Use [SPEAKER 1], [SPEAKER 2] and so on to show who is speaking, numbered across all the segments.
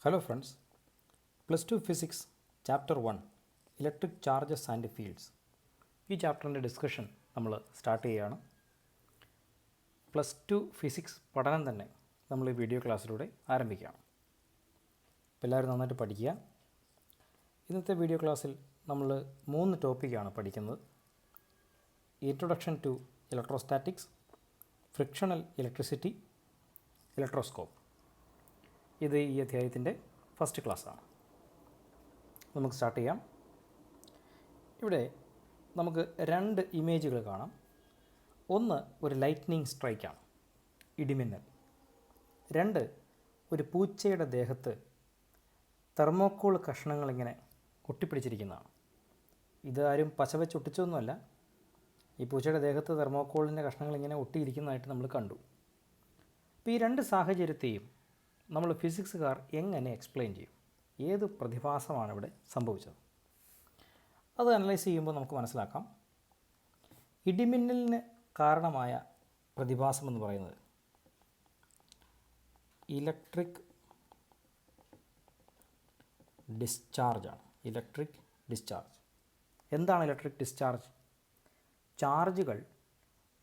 [SPEAKER 1] Hello friends, Plus 2 Physics Chapter 1 Electric Charges and Fields. ഈ ചാപ്റ്ററിൻ്റെ discussion നമ്മൾ start ചെയ്യുകയാണ്. +2 ഫിസിക്സ് പഠനം തന്നെ നമ്മൾ ഈ വീഡിയോ ക്ലാസ്സിലൂടെ ആരംഭിക്കുകയാണ്. അപ്പോൾ എല്ലാവരും നന്നായിട്ട് പഠിക്കുക. ഇന്നത്തെ വീഡിയോ ക്ലാസ്സിൽ നമ്മൾ 3 ടോപ്പിക്കാണ് പഠിക്കുന്നത്. Introduction to electrostatics, frictional electricity, electroscope. ഇത് ഈ അധ്യായത്തിൻ്റെ ഫസ്റ്റ് ക്ലാസ്സാണ്. നമുക്ക് സ്റ്റാർട്ട് ചെയ്യാം. ഇവിടെ നമുക്ക് 2 ഇമേജുകൾ കാണാം. ഒന്ന് ഒരു ലൈറ്റ്നിങ് സ്ട്രൈക്കാണ്, ഇടിമിന്നൽ. 2 ഒരു പൂച്ചയുടെ ദേഹത്ത് തെർമോക്കോൾ കഷ്ണങ്ങളിങ്ങനെ ഒട്ടിപ്പിടിച്ചിരിക്കുന്നതാണ്. ഇത് ആരും പശ വെച്ച് ഒട്ടിച്ചൊന്നുമല്ല. ഈ പൂച്ചയുടെ ദേഹത്ത് തെർമോക്കോളിൻ്റെ കഷ്ണങ്ങളിങ്ങനെ ഒട്ടിയിരിക്കുന്നതായിട്ട് നമ്മൾ കണ്ടു. അപ്പോൾ ഈ 2 സാഹചര്യത്തെയും നമ്മൾ ഫിസിക്സുകാർ എങ്ങനെ എക്സ്പ്ലെയിൻ ചെയ്യും? ഏത് പ്രതിഭാസമാണ് ഇവിടെ സംഭവിച്ചത്? അത് അനലൈസ് ചെയ്യുമ്പോൾ നമുക്ക് മനസ്സിലാക്കാം. ഇടിമിന്നലിന് കാരണമായ പ്രതിഭാസം എന്ന് പറയുന്നത് ഇലക്ട്രിക് ഡിസ്ചാർജാണ്. Electric discharge. എന്താണ് ഇലക്ട്രിക് ഡിസ്ചാർജ്? ചാർജുകൾ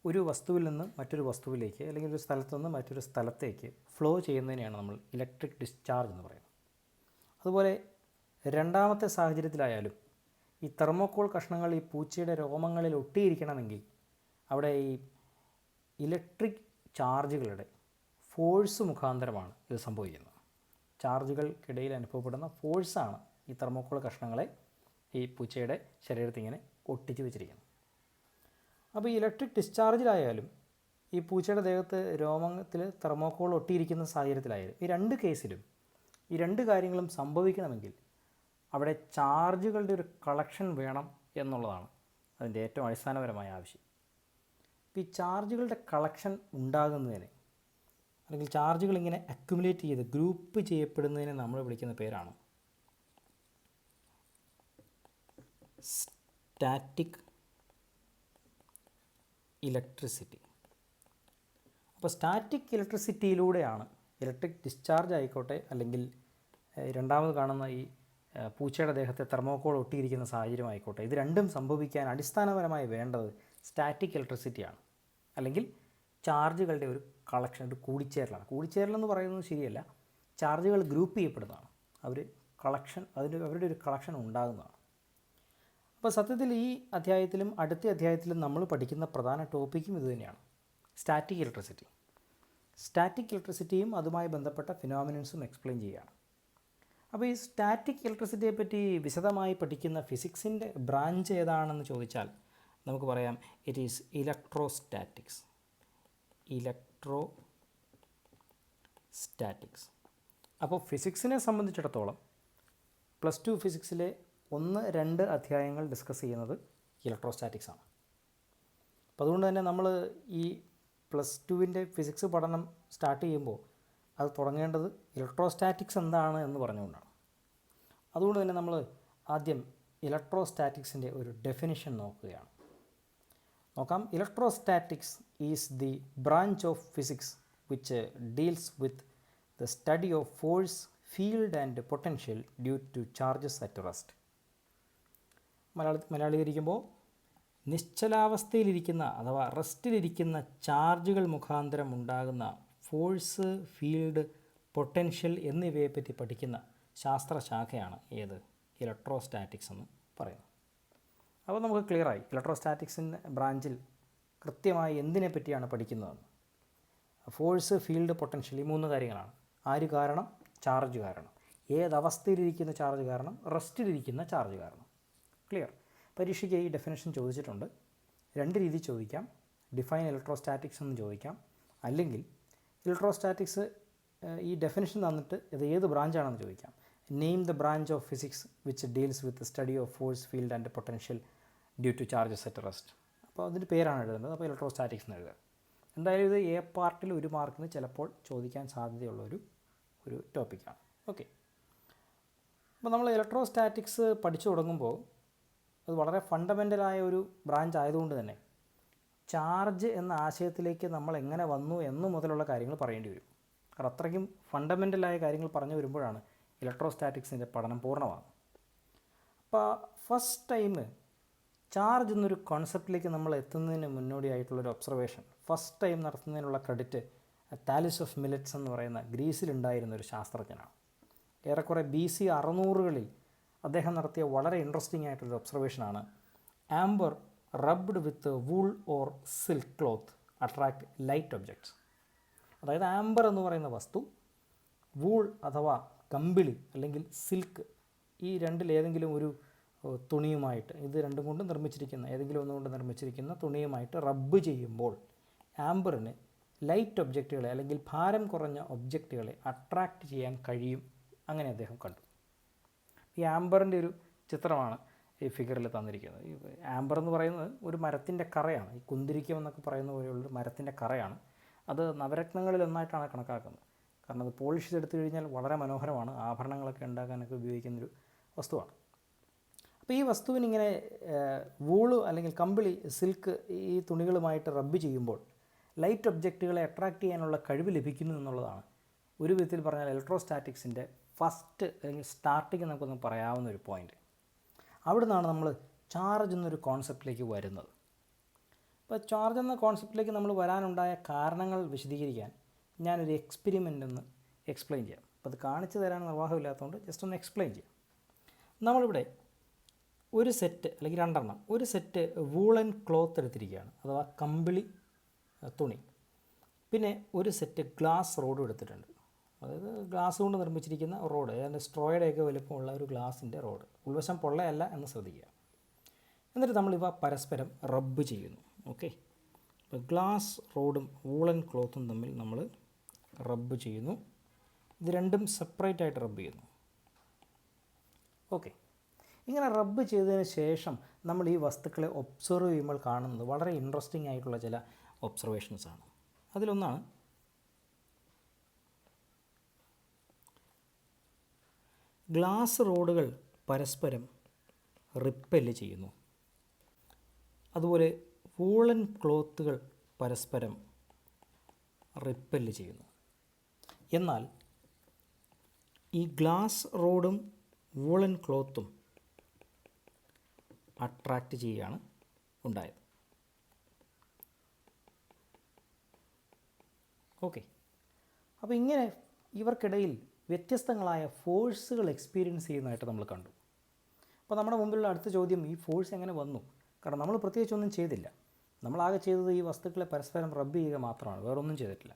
[SPEAKER 1] ഒരു വസ്തുവിൽ നിന്ന് മറ്റൊരു വസ്തുവിലേക്ക് അല്ലെങ്കിൽ ഒരു സ്ഥലത്തു നിന്ന് മറ്റൊരു സ്ഥലത്തേക്ക് ഫ്ലോ ചെയ്യുന്നതിനെയാണ് നമ്മൾ ഇലക്ട്രിക് ഡിസ്ചാർജ് എന്ന് പറയുന്നത്. അതുപോലെ രണ്ടാമത്തെ സാഹചര്യത്തിലായാലും ഈ തെർമോക്കോൾ കഷ്ണങ്ങൾ ഈ പൂച്ചയുടെ രോമങ്ങളിൽ ഒട്ടിയിരിക്കണമെങ്കിൽ അവിടെ ഈ ഇലക്ട്രിക് ചാർജുകളുടെ ഫോഴ്സ് മുഖാന്തരമാണ് ഇത് സംഭവിക്കുന്നത്. ചാർജുകൾക്കിടയിൽ അനുഭവപ്പെടുന്ന ഫോഴ്സാണ് ഈ തെർമോക്കോൾ കഷ്ണങ്ങളെ ഈ പൂച്ചയുടെ ശരീരത്തിൽ ഇങ്ങനെ ഒട്ടിച്ച് വെച്ചിരിക്കുന്നത്. അപ്പോൾ ഈ ഇലക്ട്രിക് ഡിസ്ചാർജിലായാലും ഈ പൂച്ചയുടെ ദേഹത്ത് രോമത്തിൽ തെർമോക്കോൾ ഒട്ടിയിരിക്കുന്ന സാഹചര്യത്തിലായാലും ഈ 2 കേസിലും ഈ 2 കാര്യങ്ങളും സംഭവിക്കണമെങ്കിൽ അവിടെ ചാർജുകളുടെ ഒരു കളക്ഷൻ വേണം എന്നുള്ളതാണ് അതിൻ്റെ ഏറ്റവും അടിസ്ഥാനപരമായ ആവശ്യം. അപ്പോൾ ഈ ചാർജുകളുടെ കളക്ഷൻ ഉണ്ടാകുന്നതിന് അല്ലെങ്കിൽ ചാർജുകൾ ഇങ്ങനെ അക്യുമുലേറ്റ് ചെയ്ത് ഗ്രൂപ്പ് ചെയ്യപ്പെടുന്നതിനെ നമ്മൾ വിളിക്കുന്ന പേരാണ് സ്റ്റാറ്റിക് ഇലക്ട്രിസിറ്റി. അപ്പോൾ സ്റ്റാറ്റിക് ഇലക്ട്രിസിറ്റിയിലൂടെയാണ് ഇലക്ട്രിക് ഡിസ്ചാർജ് ആയിക്കോട്ടെ അല്ലെങ്കിൽ രണ്ടാമത് കാണുന്ന ഈ പൂച്ചയുടെ ദേഹത്തെ തെർമോക്കോൾ ഒട്ടിയിരിക്കുന്ന സാഹചര്യം ആയിക്കോട്ടെ, ഇത് രണ്ടും സംഭവിക്കാൻ അടിസ്ഥാനപരമായി വേണ്ടത് സ്റ്റാറ്റിക് ഇലക്ട്രിസിറ്റിയാണ്. അല്ലെങ്കിൽ ചാർജുകളുടെ ഒരു കളക്ഷൻ, ഒരു കൂടിച്ചേരലാണ്. കൂടിച്ചേരലെന്ന് പറയുന്നത് ശരിയല്ല, ചാർജുകൾ ഗ്രൂപ്പ് ചെയ്യപ്പെടുന്നതാണ്. അവരുടെ ഒരു കളക്ഷൻ ഉണ്ടാകുന്നതാണ്. അപ്പോൾ സത്യത്തിൽ ഈ അധ്യായത്തിലും അടുത്ത അധ്യായത്തിലും നമ്മൾ പഠിക്കുന്ന പ്രധാന ടോപ്പിക്കും ഇതുതന്നെയാണ്, സ്റ്റാറ്റിക് ഇലക്ട്രിസിറ്റി. സ്റ്റാറ്റിക് ഇലക്ട്രിസിറ്റിയും അതുമായി ബന്ധപ്പെട്ട ഫിനോമിനൻസും എക്സ്പ്ലെയിൻ ചെയ്യുകയാണ്. അപ്പോൾ ഈ സ്റ്റാറ്റിക് ഇലക്ട്രിസിറ്റിയെ പറ്റി വിശദമായി പഠിക്കുന്ന ഫിസിക്സിൻ്റെ ബ്രാഞ്ച് ഏതാണെന്ന് ചോദിച്ചാൽ നമുക്ക് പറയാം ഇറ്റ് ഈസ് ഇലക്ട്രോസ്റ്റാറ്റിക്സ്. ഇലക്ട്രോസ്റ്റാറ്റിക്സ്. അപ്പോൾ ഫിസിക്സിനെ സംബന്ധിച്ചിടത്തോളം +2 ഫിസിക്സിലെ 1-2 അധ്യായങ്ങൾ ഡിസ്കസ് ചെയ്യുന്നത് ഇലക്ട്രോസ്റ്റാറ്റിക്സ് ആണ്. അപ്പോൾ അതുകൊണ്ട് തന്നെ നമ്മൾ ഈ +2വിൻ്റെ ഫിസിക്സ് പഠനം സ്റ്റാർട്ട് ചെയ്യുമ്പോൾ അത് തുടങ്ങേണ്ടത് ഇലക്ട്രോസ്റ്റാറ്റിക്സ് എന്താണ് എന്ന് പറഞ്ഞുകൊണ്ടാണ്. അതുകൊണ്ട് തന്നെ നമ്മൾ ആദ്യം ഇലക്ട്രോസ്റ്റാറ്റിക്സിൻ്റെ ഒരു ഡെഫിനിഷൻ നോക്കാം. Electrostatics is the branch of physics which deals with the study of force, field and potential due to charges at rest. മലയാളീകരിക്കുമ്പോൾ നിശ്ചലാവസ്ഥയിലിരിക്കുന്ന അഥവാ റെസ്റ്റിലിരിക്കുന്ന ചാർജുകൾ മുഖാന്തരം ഉണ്ടാകുന്ന ഫോഴ്സ്, ഫീൽഡ്, പൊട്ടൻഷ്യൽ എന്നിവയെപ്പറ്റി പഠിക്കുന്ന ശാസ്ത്രശാഖയാണ് ഏത്? ഇലക്ട്രോസ്റ്റാറ്റിക്സ് എന്ന് പറയുന്നത്. അപ്പോൾ നമുക്ക് ക്ലിയറായി ഇലക്ട്രോസ്റ്റാറ്റിക്സിൻ്റെ ബ്രാഞ്ചിൽ കൃത്യമായി എന്തിനെ പറ്റിയാണ് പഠിക്കുന്നതെന്ന്. ഫോഴ്സ്, ഫീൽഡ്, പൊട്ടൻഷ്യൽ, ഈ 3 കാര്യങ്ങളാണ്. ആര് കാരണം? ചാർജ് കാരണം. ഏതവസ്ഥയിലിരിക്കുന്ന ചാർജ് കാരണം? റെസ്റ്റിലിരിക്കുന്ന ചാർജ് കാരണം. ക്ലിയർ? പരീക്ഷയ്ക്ക് ഈ ഡെഫിനേഷൻ ചോദിച്ചിട്ടുണ്ട്. 2 രീതി ചോദിക്കാം. ഡിഫൈൻ ഇലക്ട്രോസ്റ്റാറ്റിക്സ് എന്ന് ചോദിക്കാം, അല്ലെങ്കിൽ ഇലക്ട്രോസ്റ്റാറ്റിക്സ് ഈ ഡെഫിനേഷൻ തന്നിട്ട് ഇത് ഏത് ബ്രാഞ്ചാണെന്ന് ചോദിക്കാം. Name the branch of physics which deals with study of force, field and potential due to charges at rest. അപ്പോൾ അതിൻ്റെ പേരാണ് എഴുതുന്നത്. അപ്പോൾ ഇലക്ട്രോസ്റ്റാറ്റിക്സ് എന്ന് എഴുതുക. എന്തായാലും ഇത് A പാർട്ടിൽ 1 മാർക്കിന് ചിലപ്പോൾ ചോദിക്കാൻ സാധ്യതയുള്ള ഒരു ടോപ്പിക്കാണ്. ഓക്കെ. അപ്പോൾ നമ്മൾ ഇലക്ട്രോസ്റ്റാറ്റിക്സ് പഠിച്ചു തുടങ്ങുമ്പോൾ അത് വളരെ ഫണ്ടമെൻ്റലായ ഒരു ബ്രാഞ്ച് ആയതുകൊണ്ട് തന്നെ ചാർജ് എന്ന ആശയത്തിലേക്ക് നമ്മൾ എങ്ങനെ വന്നു എന്ന് മുതലുള്ള കാര്യങ്ങൾ പറയേണ്ടി വരും. കാരണം അത്രയ്ക്കും ഫണ്ടമെൻ്റലായ കാര്യങ്ങൾ പറഞ്ഞു വരുമ്പോഴാണ് ഇലക്ട്രോസ്റ്റാറ്റിക്സിൻ്റെ പഠനം പൂർണ്ണമാകും. അപ്പോൾ ഫസ്റ്റ് ടൈം ചാർജ് എന്നൊരു കോൺസെപ്റ്റിലേക്ക് നമ്മൾ എത്തുന്നതിന് മുന്നോടിയായിട്ടുള്ളൊരു ഒബ്സർവേഷൻ ഫസ്റ്റ് ടൈം നടത്തുന്നതിനുള്ള ക്രെഡിറ്റ് താലിസ് ഓഫ് മിലറ്റ്സ് എന്ന് പറയുന്ന ഗ്രീസിലുണ്ടായിരുന്ന ഒരു ശാസ്ത്രജ്ഞനാണ്. ഏറെക്കുറെ BC 600-കളിൽ അദ്ദേഹം നടത്തിയ വളരെ ഇൻട്രസ്റ്റിംഗ് ആയിട്ടുള്ളൊരു ഒബ്സർവേഷനാണ് amber rubbed with wool or silk cloth attract light objects. അതായത് ആംബർ എന്ന് പറയുന്ന വസ്തു വൂൾ അഥവാ കമ്പിളി അല്ലെങ്കിൽ സിൽക്ക് ഈ രണ്ടിലേതെങ്കിലും ഒരു തുണിയുമായിട്ട് ഇത് രണ്ടും കൊണ്ട് നിർമ്മിച്ചിരിക്കുന്ന ഏതെങ്കിലും ഒന്നുകൊണ്ട് നിർമ്മിച്ചിരിക്കുന്ന തുണിയുമായിട്ട് റബ്ബ് ചെയ്യുമ്പോൾ ആംബറിന് ലൈറ്റ് ഒബ്ജക്റ്റുകളെ അല്ലെങ്കിൽ ഭാരം കുറഞ്ഞ ഒബ്ജക്റ്റുകളെ അട്രാക്റ്റ് ചെയ്യാൻ കഴിയും. അങ്ങനെ അദ്ദേഹം കണ്ടു. ഈ ആംബറിൻ്റെ ഒരു ചിത്രമാണ് ഈ ഫിഗറിൽ തന്നിരിക്കുന്നത്. ഈ ആംബർ എന്ന് പറയുന്നത് ഒരു മരത്തിൻ്റെ കറയാണ്. ഈ കുന്തിരിക്കം എന്നൊക്കെ പറയുന്ന പോലെയുള്ളൊരു മരത്തിൻ്റെ കറയാണ്. അത് നവരത്നങ്ങളിൽ ഒന്നായിട്ടാണ് കണക്കാക്കുന്നത്. കാരണം അത് പോളിഷ് ചെയ്തെടുത്തു കഴിഞ്ഞാൽ വളരെ മനോഹരമാണ്. ആഭരണങ്ങളൊക്കെ ഉണ്ടാക്കാനൊക്കെ ഉപയോഗിക്കുന്നൊരു വസ്തുവാണ്. അപ്പോൾ ഈ വസ്തുവിനിങ്ങനെ വൂള് അല്ലെങ്കിൽ കമ്പിളി സിൽക്ക് ഈ തുണികളുമായിട്ട് റബ്ബ് ചെയ്യുമ്പോൾ ലൈറ്റ് ഒബ്ജക്റ്റുകളെ അട്രാക്റ്റ് ചെയ്യാനുള്ള കഴിവ് ലഭിക്കുന്നു എന്നുള്ളതാണ് ഒരു വിധത്തിൽ പറഞ്ഞാൽ ഇലക്ട്രോസ്റ്റാറ്റിക്സിൻ്റെ ഫസ്റ്റ് അല്ലെങ്കിൽ സ്റ്റാർട്ടിങ് നമുക്കൊന്ന് പറയാവുന്ന ഒരു പോയിൻ്റ്. അവിടെ നിന്നാണ് നമ്മൾ ചാർജ് എന്നൊരു കോൺസെപ്റ്റിലേക്ക് വരുന്നത്. അപ്പോൾ ചാർജ് എന്ന കോൺസെപ്റ്റിലേക്ക് നമ്മൾ വരാനുണ്ടായ കാരണങ്ങൾ വിശദീകരിക്കാൻ ഞാനൊരു എക്സ്പെരിമെൻ്റ് ഒന്ന് എക്സ്പ്ലെയിൻ ചെയ്യാം. അപ്പോൾ അത് കാണിച്ചു തരാൻ നിർവാഹമില്ലാത്തതുകൊണ്ട് ജസ്റ്റ് ഒന്ന് എക്സ്പ്ലെയിൻ ചെയ്യാം. നമ്മളിവിടെ ഒരു സെറ്റ് അല്ലെങ്കിൽ രണ്ടെണ്ണം ഒരു സെറ്റ് വൂളൻ ക്ലോത്ത് എടുത്തിരിക്കുകയാണ്, അഥവാ കമ്പിളി തുണി. പിന്നെ ഒരു സെറ്റ് ഗ്ലാസ് റോഡും എടുത്തിട്ടുണ്ട്. അതായത് ഗ്ലാസ് കൊണ്ട് നിർമ്മിച്ചിരിക്കുന്ന റോഡ്, അതിൻ്റെ സ്ട്രോയുടെയൊക്കെ വലുപ്പമുള്ള ഒരു ഗ്ലാസിൻ്റെ റോഡ്. ഉൾവശം പൊള്ളയല്ല എന്ന് ശ്രദ്ധിക്കുക. എന്നിട്ട് നമ്മളിവ പരസ്പരം റബ്ബ് ചെയ്യുന്നു. ഓക്കെ, അപ്പോൾ ഗ്ലാസ് റോഡും വൂളൻ ക്ലോത്തും തമ്മിൽ നമ്മൾ റബ്ബ് ചെയ്യുന്നു. ഇത് രണ്ടും സെപ്പറേറ്റ് ആയിട്ട് റബ്ബ് ചെയ്യുന്നു. ഓക്കെ, ഇങ്ങനെ റബ്ബ് ചെയ്തതിന് ശേഷം നമ്മൾ ഈ വസ്തുക്കളെ ഒബ്സർവ് ചെയ്യുമ്പോൾ കാണുന്നത് വളരെ ഇൻട്രസ്റ്റിംഗ് ആയിട്ടുള്ള ചില ഒബ്സർവേഷൻസാണ്. അതിലൊന്നാണ് ഗ്ലാസ് റോഡുകൾ പരസ്പരം റിപ്പെല് ചെയ്യുന്നു. അതുപോലെ വൂളൻ ക്ലോത്തുകൾ പരസ്പരം റിപ്പെല് ചെയ്യുന്നു. എന്നാൽ ഈ ഗ്ലാസ് റോഡും വൂളൻ ക്ലോത്തും അട്രാക്റ്റ് ചെയ്യുകയാണ് ഉണ്ടായത്. ഓക്കെ, അപ്പോൾ ഇങ്ങനെ ഇവർക്കിടയിൽ വ്യത്യസ്തങ്ങളായ ഫോഴ്സുകൾ എക്സ്പീരിയൻസ് ചെയ്യുന്നതായിട്ട് നമ്മൾ കണ്ടു. അപ്പോൾ നമ്മുടെ മുമ്പിലുള്ള അടുത്ത ചോദ്യം, ഈ ഫോഴ്സ് എങ്ങനെ വന്നു? കാരണം നമ്മൾ പ്രത്യേകിച്ചൊന്നും ചെയ്തില്ല. നമ്മളാകെ ചെയ്തത് ഈ വസ്തുക്കളെ പരസ്പരം റബ്ബ് ചെയ്യുക മാത്രമാണ്, വേറൊന്നും ചെയ്തിട്ടില്ല.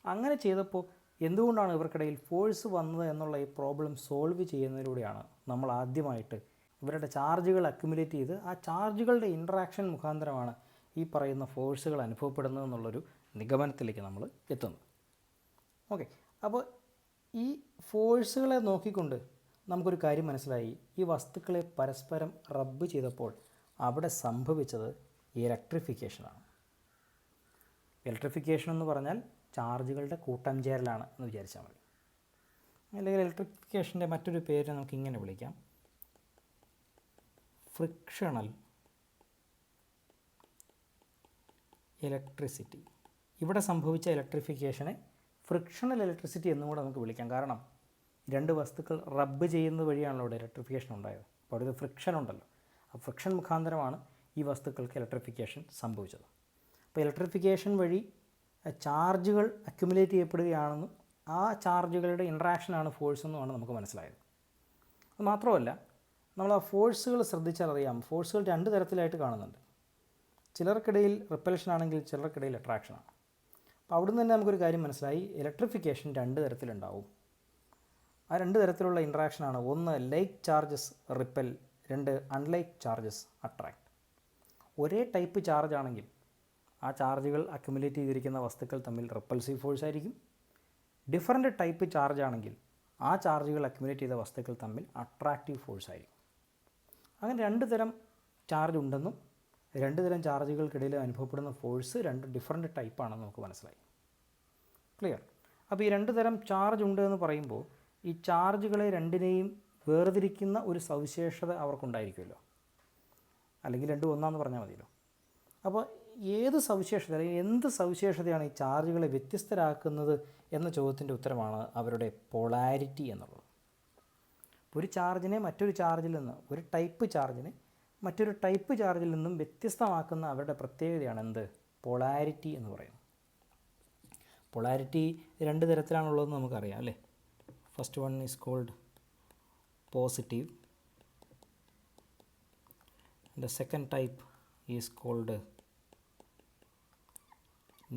[SPEAKER 1] അങ്ങനെ ചെയ്തപ്പോൾ എന്തുകൊണ്ടാണ് ഇവർക്കിടയിൽ ഫോഴ്സ് വന്നത് എന്നുള്ള ഈ പ്രോബ്ലം സോൾവ് ചെയ്യുന്നതിലൂടെയാണ് നമ്മൾ ആദ്യമായിട്ട് ഇവരുടെ ചാർജുകൾ അക്യുമുലേറ്റ് ചെയ്ത് ആ ചാർജുകളുടെ ഇൻട്രാക്ഷൻ മുഖാന്തരമാണ് ഈ പറയുന്ന ഫോഴ്സുകൾ അനുഭവപ്പെടുന്നത് എന്നുള്ളൊരു നിഗമനത്തിലേക്ക് നമ്മൾ എത്തുന്നത്. ഓക്കെ, അപ്പോൾ ഈ ഫോഴ്സുകളെ നോക്കിക്കൊണ്ട് നമുക്കൊരു കാര്യം മനസ്സിലായി. ഈ വസ്തുക്കളെ പരസ്പരം റബ്ബ് ചെയ്തപ്പോൾ അവിടെ സംഭവിച്ചത് ഇലക്ട്രിഫിക്കേഷനാണ്. ഇലക്ട്രിഫിക്കേഷൻ എന്ന് പറഞ്ഞാൽ ചാർജുകളുടെ കൂട്ടം ചേരലാണ് എന്ന് വിചാരിച്ചാൽ മതി. അല്ലെങ്കിൽ ഇലക്ട്രിഫിക്കേഷൻ്റെ മറ്റൊരു പേര് നമുക്കിങ്ങനെ വിളിക്കാം, ഫ്രിക്ഷണൽ ഇലക്ട്രിസിറ്റി. ഇവിടെ സംഭവിച്ച ഇലക്ട്രിഫിക്കേഷനെ ഫ്രിക്ഷണൽ ഇലക്ട്രിസിറ്റി എന്നും കൂടെ നമുക്ക് വിളിക്കാം. കാരണം രണ്ട് വസ്തുക്കൾ റബ്ബ് ചെയ്യുന്നത് വഴിയാണല്ലോ ഇവിടെ ഇലക്ട്രിഫിക്കേഷൻ ഉണ്ടായത്. അപ്പോൾ അവിടെ ഒരു ഫ്രിക്ഷൻ ഉണ്ടല്ലോ. ആ ഫ്രിക്ഷൻ മുഖാന്തരമാണ് ഈ വസ്തുക്കൾക്ക് ഇലക്ട്രിഫിക്കേഷൻ സംഭവിച്ചത്. അപ്പോൾ ഇലക്ട്രിഫിക്കേഷൻ വഴി ചാർജുകൾ അക്യുമുലേറ്റ് ചെയ്യപ്പെടുകയാണെന്നും ആ ചാർജുകളുടെ ഇൻട്രാക്ഷനാണ് ഫോഴ്സ് എന്നുമാണ് നമുക്ക് മനസ്സിലായത്. അത് മാത്രമല്ല, നമ്മൾ ആ ഫോഴ്സുകൾ ശ്രദ്ധിച്ചാൽ അറിയാം, ഫോഴ്സുകൾ രണ്ട് തരത്തിലായിട്ട് കാണുന്നുണ്ട്. ചിലർക്കിടയിൽ റിപ്പൽഷൻ ആണെങ്കിൽ ചിലർക്കിടയിൽ അട്രാക്ഷനാണ്. അപ്പോൾ അവിടുന്ന് തന്നെ നമുക്കൊരു കാര്യം മനസ്സിലായി, ഇലക്ട്രിഫിക്കേഷൻ രണ്ട് തരത്തിലുണ്ടാവും. ആ രണ്ട് തരത്തിലുള്ള ഇൻട്രാക്ഷനാണ്. ഒന്ന് ലൈക്ക് ചാർജസ് റിപ്പൽ, രണ്ട് അൺലൈക്ക് ചാർജസ് അട്രാക്ട്. ഒരേ ടൈപ്പ് ചാർജ് ആണെങ്കിൽ ആ ചാർജുകൾ അക്യുമുലേറ്റ് ചെയ്തിരിക്കുന്ന വസ്തുക്കൾ തമ്മിൽ റിപ്പൾസീവ് ഫോഴ്സ് ആയിരിക്കും. ഡിഫറൻറ്റ് ടൈപ്പ് ചാർജ് ആണെങ്കിൽ ആ ചാർജുകൾ അക്യുമുലേറ്റ് ചെയ്ത വസ്തുക്കൾ തമ്മിൽ അട്രാക്റ്റീവ് ഫോഴ്സ് ആയിരിക്കും. അങ്ങനെ രണ്ട് തരം ചാർജ് ഉണ്ടെന്നും രണ്ട് തരം ചാർജുകൾക്കിടയിൽ അനുഭവപ്പെടുന്ന ഫോഴ്സ് രണ്ട് ഡിഫറൻറ്റ് ടൈപ്പാണെന്ന് നമുക്ക് മനസ്സിലായി. ക്ലിയർ? അപ്പോൾ ഈ രണ്ട് തരം ചാർജ് ഉണ്ട് എന്ന് പറയുമ്പോൾ ഈ ചാർജുകളെ രണ്ടിനെയും വേർതിരിക്കുന്ന ഒരു സവിശേഷത അവർക്കുണ്ടായിരിക്കുമല്ലോ, അല്ലെങ്കിൽ രണ്ടും ഒന്നാന്ന് പറഞ്ഞാൽ മതിയല്ലോ. അപ്പോൾ ഏത് സവിശേഷത അല്ലെങ്കിൽ എന്ത് സവിശേഷതയാണ് ഈ ചാർജുകളെ വ്യത്യസ്തരാക്കുന്നത് എന്ന ചോദ്യത്തിൻ്റെ ഉത്തരമാണ് അവരുടെ പൊളാരിറ്റി എന്നുള്ളത്. ഒരു ചാർജിനെ മറ്റൊരു ചാർജിൽ നിന്ന്, ഒരു ടൈപ്പ് ചാർജിനെ മറ്റൊരു ടൈപ്പ് ചാർജിൽ നിന്നും വ്യത്യസ്തമാക്കുന്ന അവരുടെ പ്രത്യേകതയാണ് എന്ത്? പൊളാരിറ്റി എന്ന് പറയുന്നത്. പൊളാരിറ്റി രണ്ട് തരത്തിലാണുള്ളതെന്ന് നമുക്കറിയാം അല്ലേ. First one is called positive, the second type is called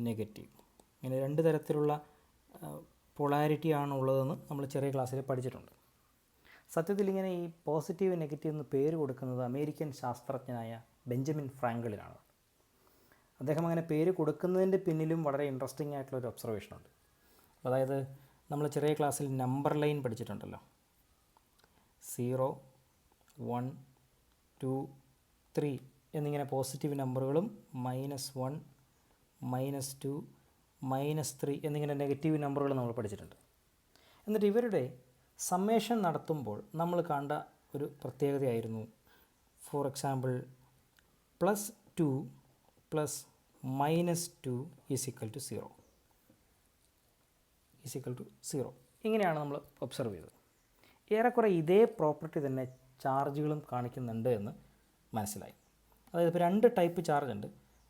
[SPEAKER 1] negative. ഇങ്ങനെ രണ്ട് തരത്തിലുള്ള പൊളാരിറ്റി ആണുള്ളതെന്ന് നമ്മൾ ചെറിയ ക്ലാസ്സിൽ പഠിച്ചിട്ടുണ്ട്. സത്യത്തിൽ ഇങ്ങനെ ഈ പോസിറ്റീവ് നെഗറ്റീവ് എന്ന് പേര് കൊടുക്കുന്നത് അമേരിക്കൻ ശാസ്ത്രജ്ഞനായ ബെഞ്ചമിൻ ഫ്രാങ്കിളിനാണ്. അദ്ദേഹം അങ്ങനെ പേര് കൊടുക്കുന്നതിൻ്റെ പിന്നിലും വളരെ ഇൻട്രസ്റ്റിംഗ് ആയിട്ടുള്ളൊരു ഒബ്സർവേഷനുണ്ട്. അതായത് നമ്മൾ ചെറിയ ക്ലാസ്സിൽ നമ്പർ ലൈൻ പഠിച്ചിട്ടുണ്ടല്ലോ. 0, 1, 2, 3 എന്നിങ്ങനെ പോസിറ്റീവ് നമ്പറുകളും -1, -2, -3 എന്നിങ്ങനെ നെഗറ്റീവ് നമ്പറുകളും നമ്മൾ പഠിച്ചിട്ടുണ്ട്. എന്നിട്ട് ഇവരുടെ സമ്മേഷൻ നടത്തുമ്പോൾ നമ്മൾ കണ്ട ഒരു പ്രത്യേകതയായിരുന്നു, ഫോർ എക്സാമ്പിൾ +2 + -2 = 0 ഇങ്ങനെയാണ് നമ്മൾ ഒബ്സർവ് ചെയ്തത്. ഏറെക്കുറെ ഇതേ പ്രോപ്പർട്ടി തന്നെ ചാർജുകളും കാണിക്കുന്നുണ്ട് എന്ന് മനസ്സിലായി. അതായത് ഇപ്പോൾ രണ്ട് ടൈപ്പ് ചാർജ് ഉണ്ട്.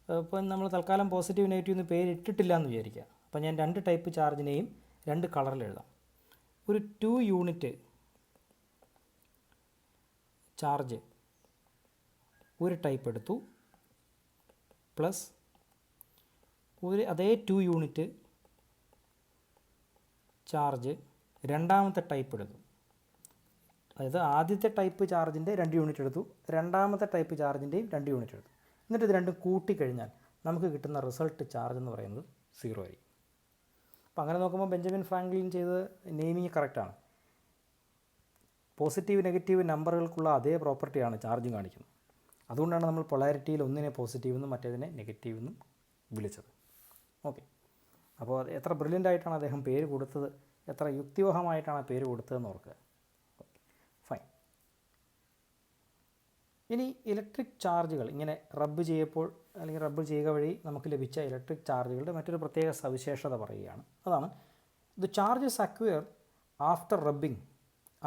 [SPEAKER 1] ഇപ്പോൾ നമ്മൾ തൽക്കാലം പോസിറ്റീവ് നെഗറ്റീവ് എന്ന് പേര് ഇട്ടിട്ടില്ല എന്ന് വിചാരിക്കുക. അപ്പോൾ ഞാൻ രണ്ട് ടൈപ്പ് ചാർജിനെയും രണ്ട് കളറിൽ എഴുതാം. ഒരു 2 യൂണിറ്റ് ചാർജ് ഒരു ടൈപ്പ് എടുത്തു, പ്ലസ് അതേ 2 യൂണിറ്റ് ചാർജ് രണ്ടാമത്തെ ടൈപ്പ് എടുത്തു. അതായത് ആദ്യത്തെ ടൈപ്പ് ചാർജിൻ്റെ 2 യൂണിറ്റ് എടുത്തു, രണ്ടാമത്തെ ടൈപ്പ് ചാർജിൻ്റെയും 2 യൂണിറ്റ് എടുത്തു. എന്നിട്ട് ഇത് രണ്ടും കൂട്ടിക്കഴിഞ്ഞാൽ നമുക്ക് കിട്ടുന്ന റിസൾട്ട് ചാർജ് എന്ന് പറയുന്നത് 0 ആയിരിക്കും. അപ്പോൾ അങ്ങനെ നോക്കുമ്പോൾ ബെഞ്ചമിൻ ഫ്രാങ്ക്ലിൻ ചെയ്ത നെയിമിങ് കറക്റ്റാണ്. പോസിറ്റീവ് നെഗറ്റീവ് നമ്പറുകൾക്കുള്ള അതേ പ്രോപ്പർട്ടിയാണ് ചാർജും കാണിക്കുന്നത്. അതുകൊണ്ടാണ് നമ്മൾ പൊളാരിറ്റിയിൽ ഒന്നിനെ പോസിറ്റീവ് എന്നും മറ്റേതിനെ നെഗറ്റീവ് എന്നും വിളിച്ചത്. ഓക്കെ, അപ്പോൾ എത്ര ബ്രില്യൻ്റ് ആയിട്ടാണ് അദ്ദേഹം പേര് കൊടുത്തത്, എത്ര യുക്തിവഹമായിട്ടാണ് പേര് കൊടുത്തതെന്ന് ഓർക്കുക. ഫൈൻ. ഇനി ഇലക്ട്രിക് ചാർജുകൾ ഇങ്ങനെ റബ്ബ് ചെയ്യുമ്പോൾ അല്ലെങ്കിൽ റബ്ബ് ചെയ്യുക വഴി നമുക്ക് ലഭിച്ച ഇലക്ട്രിക് ചാർജുകളുടെ മറ്റൊരു പ്രത്യേക സവിശേഷത പറയുകയാണ്. അതാണ് the charges acquire after rubbing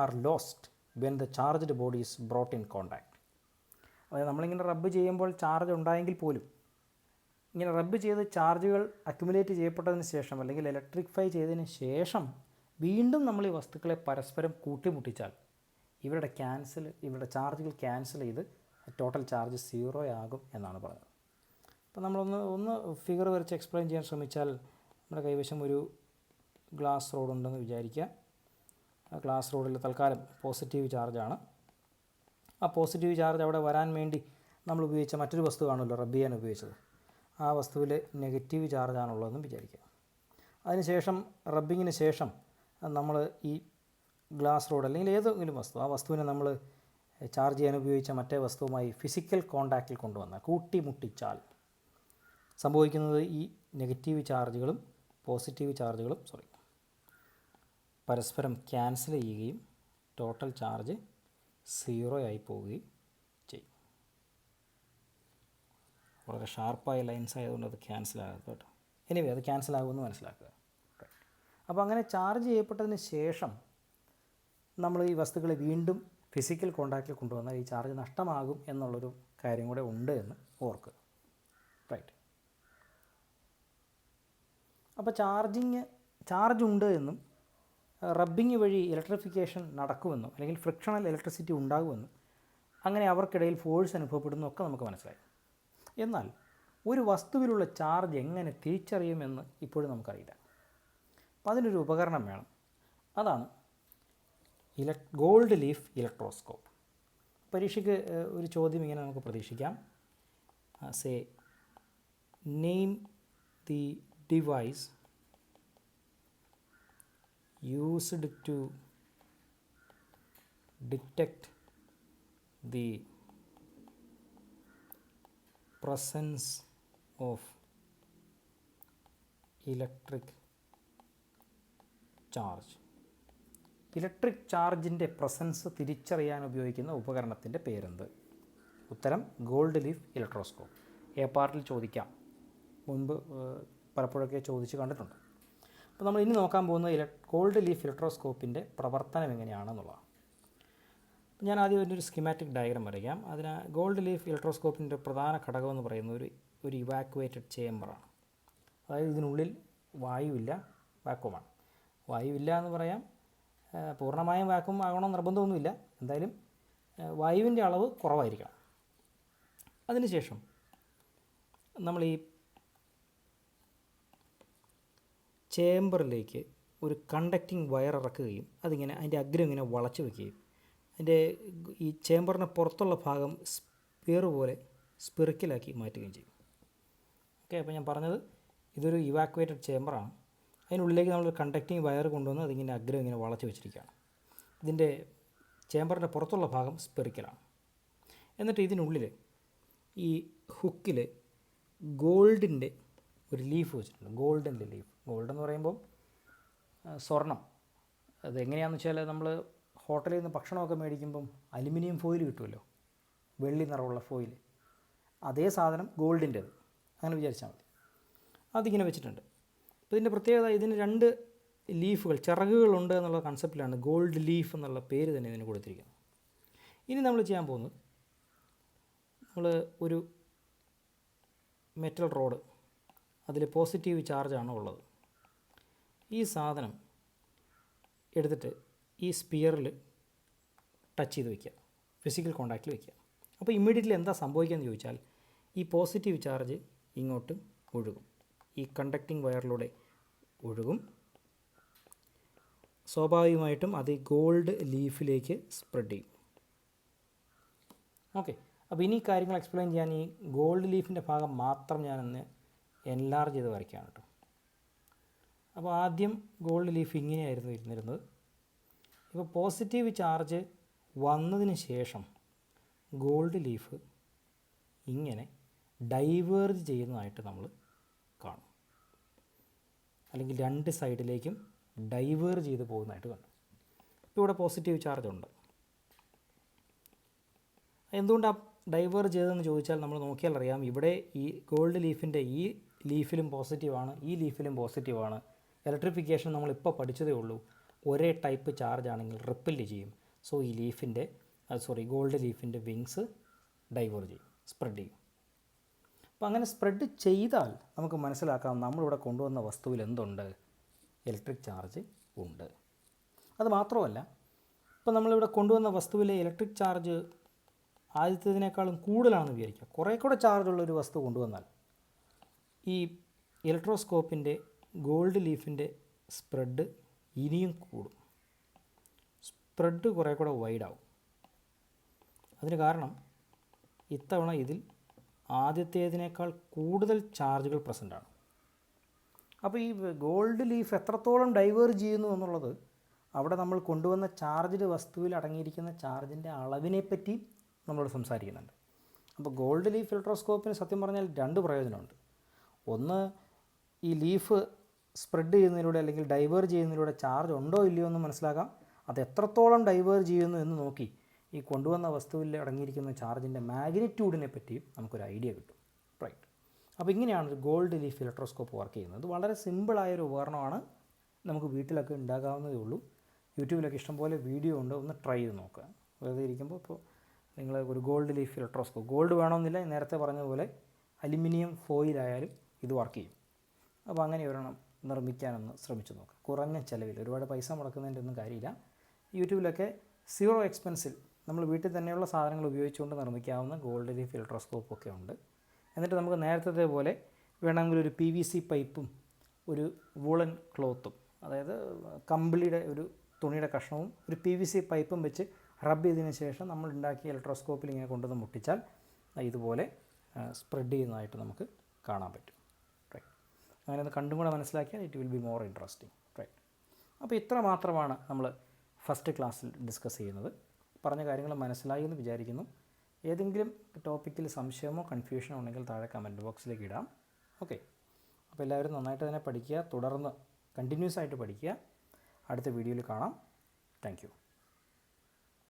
[SPEAKER 1] are lost when the charged body is brought in contact. അതായത് നമ്മളിങ്ങനെ റബ്ബ് ചെയ്യുമ്പോൾ ചാർജ് ഉണ്ടായെങ്കിൽ പോലും ഇങ്ങനെ റബ്ബ് ചെയ്ത് ചാർജുകൾ അക്യുമുലേറ്റ് ചെയ്യപ്പെട്ടതിന് ശേഷം അല്ലെങ്കിൽ ഇലക്ട്രിഫൈ ചെയ്തതിന് ശേഷം വീണ്ടും നമ്മൾ ഈ വസ്തുക്കളെ പരസ്പരം കൂട്ടിമുട്ടിച്ചാൽ ഇവരുടെ ചാർജുകൾ ക്യാൻസൽ ചെയ്ത് ടോട്ടൽ ചാർജ് 0 ആകും എന്നാണ് പറയുന്നത്. അപ്പോൾ നമ്മളൊന്ന് ഫിഗർ വരച്ച് എക്സ്പ്ലെയിൻ ചെയ്യാൻ ശ്രമിച്ചാൽ, നമ്മുടെ കൈവശം ഒരു ഗ്ലാസ് റോഡ് ഉണ്ടെന്ന് വിചാരിക്കുക. ആ ഗ്ലാസ് റോഡിൽ തൽക്കാലം പോസിറ്റീവ് ചാർജാണ്. ആ പോസിറ്റീവ് ചാർജ് അവിടെ വരാൻ വേണ്ടി നമ്മൾ ഉപയോഗിച്ച മറ്റൊരു വസ്തു കാണുമല്ലോ, റബ്ബ് ചെയ്യാൻ ഉപയോഗിച്ചത്. ആ വസ്തുവിൽ നെഗറ്റീവ് ചാർജാണുള്ളതെന്ന് വിചാരിക്കുക. അതിനുശേഷം റബ്ബിങ്ങിന് ശേഷം നമ്മൾ ഈ ഗ്ലാസ് റോഡ് അല്ലെങ്കിൽ ഏതെങ്കിലും വസ്തു, ആ വസ്തുവിനെ നമ്മൾ ചാർജ് ചെയ്യാൻ ഉപയോഗിച്ച മറ്റേ വസ്തുവുമായി ഫിസിക്കൽ കോണ്ടാക്റ്റിൽ കൊണ്ടുവന്നാൽ, കൂട്ടിമുട്ടിച്ചാൽ സംഭവിക്കുന്നത് ഈ നെഗറ്റീവ് ചാർജുകളും പോസിറ്റീവ് ചാർജുകളും പരസ്പരം ക്യാൻസൽ ചെയ്യുകയും ടോട്ടൽ ചാർജ് 0 ആയി പോവുകയും ചെയ്യും. വളരെ ഷാർപ്പായ ലൈൻസ് ആയതുകൊണ്ട് അത് ക്യാൻസൽ ആകും കേട്ടോ. എനിവേ അത് ക്യാൻസൽ ആകുമെന്ന് മനസ്സിലാക്കുക. അപ്പോൾ അങ്ങനെ ചാർജ് ചെയ്യപ്പെട്ടതിന് ശേഷം നമ്മൾ ഈ വസ്തുക്കളെ വീണ്ടും ഫിസിക്കൽ കോണ്ടാക്റ്റിൽ കൊണ്ടുവന്നാൽ ഈ ചാർജ് നഷ്ടമാകും എന്നുള്ളൊരു കാര്യം കൂടെ ഉണ്ട് എന്ന് ഓർക്കുക. റൈറ്റ്. അപ്പോൾ ചാർജ് ഉണ്ട് എന്നും റബ്ബിങ് വഴി ഇലക്ട്രിഫിക്കേഷൻ നടക്കുമെന്നും അല്ലെങ്കിൽ ഫ്രിക്ഷണൽ ഇലക്ട്രിസിറ്റി ഉണ്ടാകുമെന്നും അങ്ങനെ അവർക്കിടയിൽ ഫോഴ്സ് അനുഭവപ്പെടുന്നതൊക്കെ നമുക്ക് മനസ്സിലായി. എന്നാൽ ഒരു വസ്തുവിലുള്ള ചാർജ് എങ്ങനെ തിരിച്ചറിയുമെന്ന് ഇപ്പോഴും നമുക്കറിയില്ല. അപ്പോൾ അതിനൊരു ഉപകരണം വേണം. അതാണ് ഗോൾഡ് ലീഫ് ഇലക്ട്രോസ്കോപ്പ്. പരീക്ഷയ്ക്ക് ഒരു ചോദ്യം ഇങ്ങനെ നമുക്ക് പ്രതീക്ഷിക്കാം. Say name the device used to detect the presence of electric charge. Electric ചാർജിൻ്റെ പ്രസൻസ് തിരിച്ചറിയാൻ ഉപയോഗിക്കുന്ന ഉപകരണത്തിൻ്റെ പേരെന്ത്? ഉത്തരം ഗോൾഡ് ലീഫ് ഇലക്ട്രോസ്കോപ്പ്. എ പാർട്ടിൽ ചോദിക്കാം, മുൻപ് പലപ്പോഴൊക്കെ ചോദിച്ച് കണ്ടിട്ടുണ്ട്. അപ്പോൾ നമ്മൾ ഇനി നോക്കാൻ പോകുന്ന ഗോൾഡ് ലീഫ് ഇലക്ട്രോസ്കോപ്പിൻ്റെ പ്രവർത്തനം എങ്ങനെയാണെന്നുള്ളതാണ്. ഞാൻ ആദ്യം അതിൻ്റെ ഒരു സ്കിമാറ്റിക് ഡയഗ്രാം വരയ്ക്കാം. അതിന് ഗോൾഡ് ലീഫ് ഇലക്ട്രോസ്കോപ്പിൻ്റെ പ്രധാന ഘടകമെന്ന് പറയുന്നത് ഒരു ഇവാക്വേറ്റഡ് ചേമ്പറാണ്. അതായത് ഇതിനുള്ളിൽ വായുവില്ല, വാക്വമാണ്. വായുവില്ല എന്ന് പറയാം, പൂർണ്ണമായും വാക്വം ആകണമെന്ന് നിർബന്ധമൊന്നുമില്ല. എന്തായാലും വായുവിൻ്റെ അളവ് കുറവായിരിക്കണം. അതിനുശേഷം നമ്മൾ ഈ ചേമ്പറിലേക്ക് ഒരു കണ്ടക്റ്റിംഗ് വയർ ഇറക്കുകയും അതിങ്ങനെ അതിൻ്റെ അഗ്രം ഇങ്ങനെ വളച്ചു വയ്ക്കുകയും അതിൻ്റെ ഈ ചേമ്പറിന് പുറത്തുള്ള ഭാഗം സ്പിയർ പോലെ സ്പിറിക്കിലാക്കി മാറ്റുകയും ചെയ്യും. ഓക്കെ, അപ്പോൾ ഞാൻ പറഞ്ഞത് ഇതൊരു ഇവാക്വേറ്റഡ് ചേമ്പറാണ്. അതിനുള്ളിലേക്ക് നമ്മൾ കണ്ടക്റ്റിംഗ് വയർ കൊണ്ടുവന്ന് അതിങ്ങനെ അഗ്രം ഇങ്ങനെ വളച്ചു വെച്ചിരിക്കുകയാണ്. ഇതിൻ്റെ ചേമ്പറിൻ്റെ പുറത്തുള്ള ഭാഗം സ്പിറിക്കലാണ്. എന്നിട്ട് ഇതിനുള്ളിൽ ഈ ഹുക്കിൽ ഗോൾഡിൻ്റെ ഒരു ലീഫ് വെച്ചിട്ടുണ്ട്. ഗോൾഡിൻ്റെ ലീഫ്. ഗോൾഡ് എന്ന് പറയുമ്പോൾ സ്വർണം. അതെങ്ങനെയാണെന്ന് വെച്ചാൽ നമ്മൾ ഹോട്ടലിൽ നിന്ന് ഭക്ഷണമൊക്കെ മേടിക്കുമ്പം അലുമിനിയം ഫോയിൽ കിട്ടുമല്ലോ, വെള്ളി നിറമുള്ള ഫോയിൽ. അതേ സാധനം ഗോൾഡിൻ്റേത്, അങ്ങനെ വിചാരിച്ചാൽ മതി. അതിങ്ങനെ വെച്ചിട്ടുണ്ട്. അപ്പോൾ ഇതിൻ്റെ പ്രത്യേകത, ഇതിന് 2 ലീഫുകൾ, ചിറകുകളുണ്ട് എന്നുള്ള കൺസെപ്റ്റിലാണ് ഗോൾഡ് ലീഫ് എന്നുള്ള പേര് തന്നെ ഇതിന് കൊടുത്തിരിക്കുന്നത്. ഇനി നമ്മൾ ചെയ്യാൻ പോകുന്നത്, നമ്മൾ ഒരു മെറ്റൽ റോഡ്, അതിൽ പോസിറ്റീവ് ചാർജാണ് ഉള്ളത്. ഈ സാധനം എടുത്തിട്ട് ഈ സ്പിയറിൽ ടച്ച് ചെയ്ത് വയ്ക്കുക, ഫിസിക്കൽ കോണ്ടാക്റ്റിൽ വയ്ക്കുക. അപ്പോൾ ഇമ്മീഡിയറ്റ്ലി എന്താ സംഭവിക്കുകയെന്ന് ചോദിച്ചാൽ, ഈ പോസിറ്റീവ് ചാർജ് ഇങ്ങോട്ട് ഒഴുകും, ഈ കണ്ടക്റ്റിംഗ് വയറിലൂടെ ഒഴുകും. സ്വാഭാവികമായിട്ടും അത് ഗോൾഡ് ലീഫിലേക്ക് സ്പ്രെഡ് ചെയ്യും. ഓക്കെ, അപ്പോൾ ഇനി കാര്യങ്ങൾ എക്സ്പ്ലെയിൻ ചെയ്യാൻ ഈ ഗോൾഡ് ലീഫിൻ്റെ ഭാഗം മാത്രം ഞാനൊന്ന് എൻലാർജ് ചെയ്ത് വരയ്ക്കുകയാണ് കേട്ടോ. അപ്പോൾ ആദ്യം ഗോൾഡ് ലീഫ് ഇങ്ങനെയായിരുന്നു ഇരുന്നിരുന്നത്. ഇപ്പോൾ പോസിറ്റീവ് ചാർജ് വന്നതിന് ശേഷം ഗോൾഡ് ലീഫ് ഇങ്ങനെ ഡൈവേർജ് ചെയ്യുന്നതായിട്ട് നമ്മൾ കാണും, അല്ലെങ്കിൽ 2 സൈഡിലേക്കും ഡൈവേർജ് ചെയ്ത് പോകുന്നതായിട്ട് കണ്ടു. ഇപ്പോൾ ഇവിടെ പോസിറ്റീവ് ചാർജ് ഉണ്ട്. എന്തുകൊണ്ടാണ് ഡൈവേർജ് ചെയ്തതെന്ന് ചോദിച്ചാൽ നമ്മൾ നോക്കിയാൽ അറിയാം, ഇവിടെ ഈ ഗോൾഡ് ലീഫിൻ്റെ ഈ ലീഫിലും പോസിറ്റീവാണ്, ഈ ലീഫിലും പോസിറ്റീവാണ്. ഇലക്ട്രിഫിക്കേഷൻ നമ്മളിപ്പോൾ പഠിച്ചതേ ഉള്ളൂ. ഒരേ ടൈപ്പ് ചാർജ് ആണെങ്കിൽ റിപ്പിൽ ചെയ്യും. സോ ഈ ലീഫിൻ്റെ ഗോൾഡ് ലീഫിൻ്റെ വിങ്സ് ഡൈവേർജ് ചെയ്യും, സ്പ്രെഡ് ചെയ്യും. അപ്പോൾ അങ്ങനെ സ്പ്രെഡ് ചെയ്താൽ നമുക്ക് മനസ്സിലാക്കാം നമ്മളിവിടെ കൊണ്ടുവന്ന വസ്തുവിൽ എന്തുണ്ട്, ഇലക്ട്രിക് ചാർജ് ഉണ്ട്. അത് മാത്രമല്ല, ഇപ്പോൾ നമ്മളിവിടെ കൊണ്ടുവന്ന വസ്തുവിലെ ഇലക്ട്രിക് ചാർജ് ആദ്യത്തേതിനേക്കാളും കൂടുതലാണെന്ന് വിചാരിക്കുക. കുറേ കൂടെ ചാർജുള്ളൊരു വസ്തു കൊണ്ടുവന്നാൽ ഈ ഇലക്ട്രോസ്കോപ്പിൻ്റെ ഗോൾഡ് ലീഫിൻ്റെ സ്പ്രെഡ് ഇനിയും കൂടും, സ്പ്രെഡ് കുറേ കൂടെ വൈഡാവും. അതിന് കാരണം ഇത്തവണ ഇതിൽ ആദ്യത്തേതിനേക്കാൾ കൂടുതൽ ചാർജുകൾ പ്രസൻ്റാണ്. അപ്പോൾ ഈ ഗോൾഡ് ലീഫ് എത്രത്തോളം ഡൈവേർജ് ചെയ്യുന്നു എന്നുള്ളത് അവിടെ നമ്മൾ കൊണ്ടുവന്ന ചാർജ്ഡ് വസ്തുവിൽ അടങ്ങിയിരിക്കുന്ന ചാർജിൻ്റെ അളവിനെപ്പറ്റി നമ്മളോട് സംസാരിക്കുന്നുണ്ട്. അപ്പോൾ ഗോൾഡ് ലീഫ് ഇലക്ട്രോസ്കോപ്പിന് സത്യം പറഞ്ഞാൽ 2 പ്രയോജനമുണ്ട്. ഒന്ന്, ഈ ലീഫ് സ്പ്രെഡ് ചെയ്യുന്നതിലൂടെ അല്ലെങ്കിൽ ഡൈവേർജ് ചെയ്യുന്നതിലൂടെ ചാർജ് ഉണ്ടോ ഇല്ലയോ എന്ന് മനസ്സിലാക്കാം. അത് എത്രത്തോളം ഡൈവേർജ് ചെയ്യുന്നു എന്ന് നോക്കി ഈ കൊണ്ടുവന്ന വസ്തുവിൽ അടങ്ങിയിരിക്കുന്ന ചാർജിൻ്റെ മാഗ്നിറ്റ്യൂഡിനെ പറ്റിയും നമുക്കൊരു ഐഡിയ കിട്ടും. റൈറ്റ്. അപ്പോൾ ഇങ്ങനെയാണ് ഒരു ഗോൾഡ് ലീഫ് ഇലക്ട്രോസ്കോപ്പ് വർക്ക് ചെയ്യുന്നത്. വളരെ സിമ്പിളായൊരു ഉപകരണമാണ്, നമുക്ക് വീട്ടിലൊക്കെ ഉണ്ടാകാവുന്നതേ ഉള്ളൂ. യൂട്യൂബിലൊക്കെ ഇഷ്ടംപോലെ വീഡിയോ ഉണ്ട്, ഒന്ന് ട്രൈ ചെയ്ത് നോക്കുക. വെറുതെ ഇരിക്കുമ്പോൾ ഇപ്പോൾ നിങ്ങൾ ഒരു ഗോൾഡ് ലീഫ് ഇലക്ട്രോസ്കോപ്പ്, ഗോൾഡ് വേണമെന്നില്ല, നേരത്തെ പറഞ്ഞതുപോലെ അലുമിനിയം ഫോയിലായാലും ഇത് വർക്ക് ചെയ്യും. അപ്പോൾ അങ്ങനെ ഒരെണ്ണം നിർമ്മിക്കാനൊന്ന് ശ്രമിച്ചു നോക്കുക. കുറഞ്ഞ ചിലവിൽ, ഒരുപാട് പൈസ മുടക്കുന്നതിൻ്റെ ഒന്നും കാര്യമില്ല. യൂട്യൂബിലൊക്കെ 0 എക്സ്പെൻസിൽ നമ്മൾ വീട്ടിൽ തന്നെയുള്ള സാധനങ്ങൾ ഉപയോഗിച്ചുകൊണ്ട് നിർമ്മിക്കാവുന്ന ഗോൾഡ് ലീഫ് ഇലക്ട്രോസ്കോപ്പൊക്കെ ഉണ്ട്. എന്നിട്ട് നമുക്ക് നേരത്തെ പോലെ വേണമെങ്കിൽ ഒരു PVC പൈപ്പും ഒരു വൂളൻ ക്ലോത്തും, അതായത് കമ്പിളിയുടെ ഒരു തുണിയുടെ കഷ്ണവും ഒരു PVC പൈപ്പും വെച്ച് റബ്ബ് ചെയ്തതിന് ശേഷം നമ്മൾ ഉണ്ടാക്കിയ ഇലക്ട്രോസ്കോപ്പിൽ ഇങ്ങനെ കൊണ്ടുവന്ന് മുട്ടിച്ചാൽ ഇതുപോലെ സ്പ്രെഡ് ചെയ്യുന്നതായിട്ട് നമുക്ക് കാണാൻ പറ്റും. റൈറ്റ്. അങ്ങനെ അത് കണ്ടും കൂടെ മനസ്സിലാക്കിയാൽ it will be more interesting. Right. അപ്പോൾ ഇത്ര മാത്രമാണ് നമ്മൾ ഫസ്റ്റ് ക്ലാസ്സിൽ ഡിസ്കസ് ചെയ്യുന്നത്. പറഞ്ഞ കാര്യങ്ങൾ മനസ്സിലായി എന്ന് വിചാരിക്കുന്നു. ഏതെങ്കിലും ടോപ്പിക്കിൽ സംശയമോ കൺഫ്യൂഷനോ ഉണ്ടെങ്കിൽ താഴെ കമൻറ്റ് ബോക്സിലേക്ക് ഇടാം. ഓക്കെ. അപ്പോൾ എല്ലാവരും നന്നായിട്ട് തന്നെ പഠിക്കുക, തുടർന്ന് കണ്ടിന്യൂസ് ആയിട്ട് പഠിക്കുക. അടുത്ത വീഡിയോയിൽ കാണാം. Thank you.